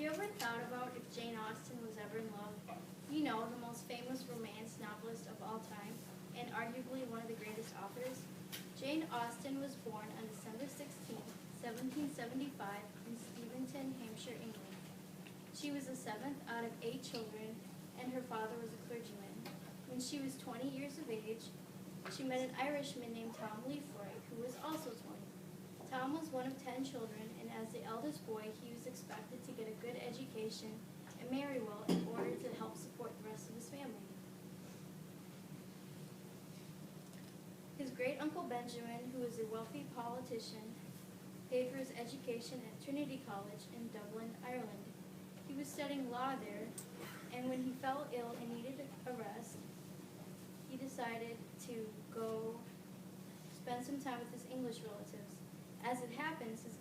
you ever thought about if Jane Austen was ever in love? You know, the most famous romance novelist of all time, and arguably one of the greatest authors. Jane Austen was born on December 16, 1775, in Steventon, Hampshire, England. She was the seventh out of 8 children, and her father was a clergyman. When she was 20 years of age, she met an Irishman named Tom Lefroy, who was also 20. Tom was one of 10 children, and as the eldest boy, he was expected to get a good education and marry well in order to help support the rest of his family. His great-uncle Benjamin, who was a wealthy politician, paid for his education at Trinity College in Dublin, Ireland. He was studying law there, and when he fell ill and needed a rest, he decided to go spend some time with his English relatives. As it happens, his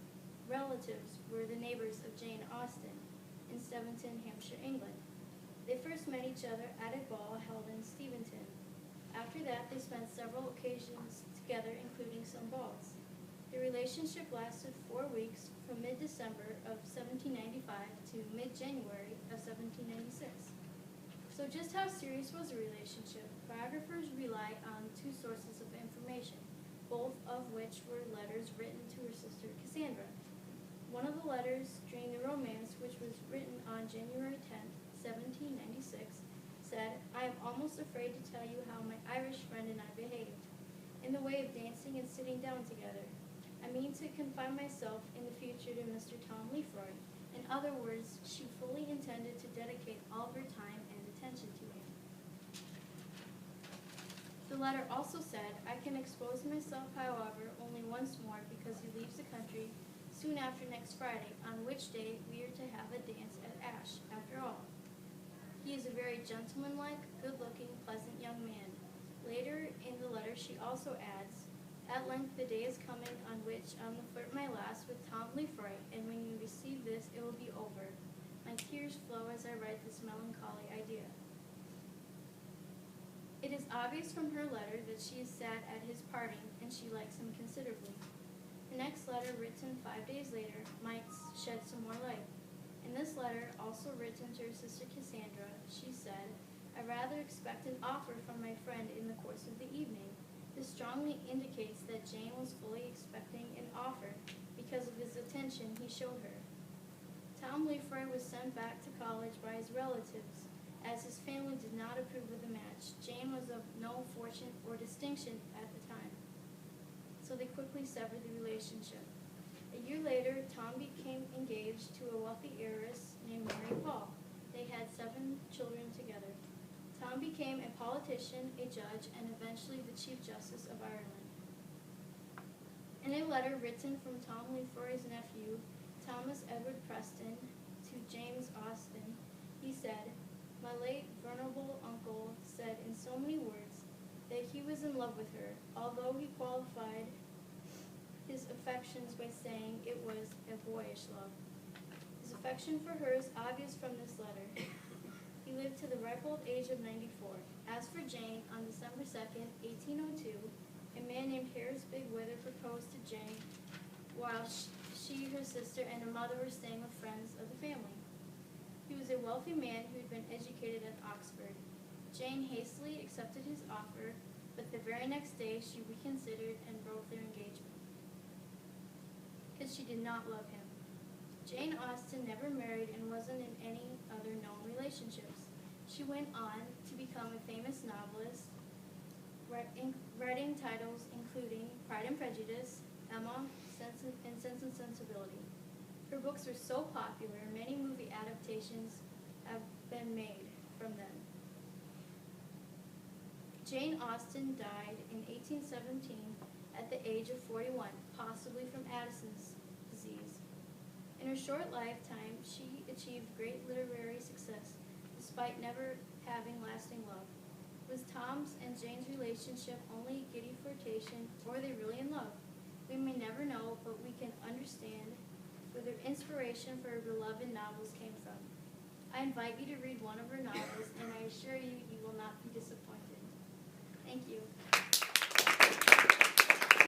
relatives were the neighbors of Jane Austen in Steventon, Hampshire, England. They first met each other at a ball held in Steventon. After that, they spent several occasions together, including some balls. The relationship lasted 4 weeks, from mid-December of 1795 to mid-January of 1796. So just how serious was the relationship? Biographers rely on 2 sources of information, both of which were letters written to her sister Cassandra. One of the letters during the romance, which was written on January 10, 1796, said, "I am almost afraid to tell you how my Irish friend and I behaved, in the way of dancing and sitting down together. I mean to confine myself in the future to Mr. Tom Lefroy." In other words, she fully intended to dedicate all of her time and attention to him. The letter also said, "I can expose myself, however, only once more, because he leaves the country soon after next Friday, on which day we are to have a dance at Ashe, after all. He is a very gentlemanlike, good-looking, pleasant young man." Later in the letter she also adds, "At length the day is coming on which I will flirt my last with Tom Lefroy, and when you receive this it will be over. My tears flow as I write this melancholy idea." It is obvious from her letter that she is sad at his parting, and she likes him considerably. The next letter, written 5 days later, might shed some more light. In this letter, also written to her sister Cassandra, she said, "I rather expect an offer from my friend in the course of the evening." This strongly indicates that Jane was fully expecting an offer because of his attention he showed her. Tom Lefroy was sent back to college by his relatives, as his family did not approve of the match. Jane was of no fortune or distinction at the time, so they quickly severed the relationship. A year later, Tom became engaged to a wealthy heiress named Mary Paul. They had 7 children together. Tom became a politician, a judge, and eventually the Chief Justice of Ireland. In a letter written from Tom Lefroy's nephew, Thomas Edward Preston, to James Austen, he said, "My late venerable uncle said in so many words that he was in love with her, although he qualified his affections by saying it was a boyish love. His affection for her is obvious from this letter. He lived to the ripe old age of 94. As for Jane, on December 2nd, 1802, a man named Harris Bigwither proposed to Jane while she, her sister, and her mother were staying with friends of the family. He was a wealthy man who had been educated at Oxford. Jane hastily accepted his offer, but the very next day she reconsidered and broke their engagement, because she did not love him. Jane Austen never married and wasn't in any other known relationships. She went on to become a famous novelist, writing titles including Pride and Prejudice, Emma, and Sense and Sensibility. Her books were so popular, many movie adaptations have been made from them. Jane Austen died in 1817 at the age of 41, possibly from Addison's disease. In her short lifetime, she achieved great literary success, despite never having lasting love. Was Tom's and Jane's relationship only a giddy flirtation, or were they really in love? We may never know, but we can understand where their inspiration for her beloved novels came from. I invite you to read one of her novels, and I assure you, you will not be disappointed. Thank you.